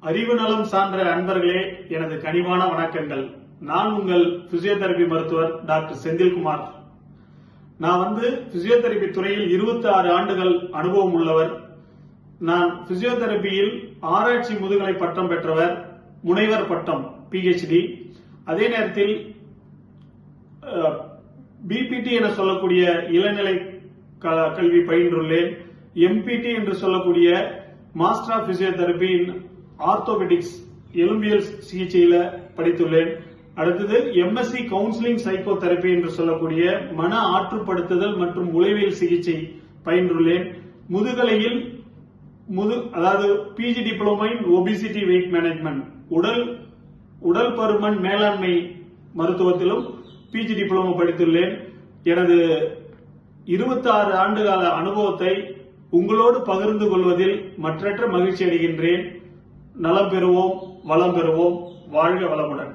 அறிவு நலம் சான்ற அன்பர்களே, எனது கனிவான வணக்கங்கள். நான் உங்கள் பிசியோதெரபி மருத்துவர் டாக்டர் செந்தில்குமார். நான் பிசியோதெரபி துறையில் 26 ஆண்டுகள் அனுபவம் உள்ளவர். நான் பிசியோதெரபியில் ஆராய்ச்சி முதுகலை பட்டம் பெற்றவர், முனைவர் பட்டம் PhD. அதே நேரத்தில் BPT என சொல்லக்கூடிய இளநிலை கல்வி பயின்றுள்ளேன். MPT என்று சொல்லக்கூடிய master of physiotherapy in orthopaedics எலும்பியல் சிகிச்சையில படித்துள்ளேன். அடுத்தது MSc கவுன்சிலிங் சைக்கோதெரபி என்று சொல்லக்கூடிய மன ஆற்றுப்படுத்துதல் மற்றும் உளவியல் சிகிச்சை பயின்றுள்ளேன். முதுகலையில் அதாவது PG diploma in obesity weight management உடல் பருமன் மேலாண்மை மருத்துவத்திலும் PG டிப்ளமோ படித்துள்ளேன். எனது 26 ஆண்டுகால அனுபவத்தை உங்களோடு பகிர்ந்து கொள்வதில் மற்றற்ற மகிழ்ச்சி அடைகின்றேன். நலம் பெறுவோம், வளம் பெறுவோம். வாழ்க வளமுடன்.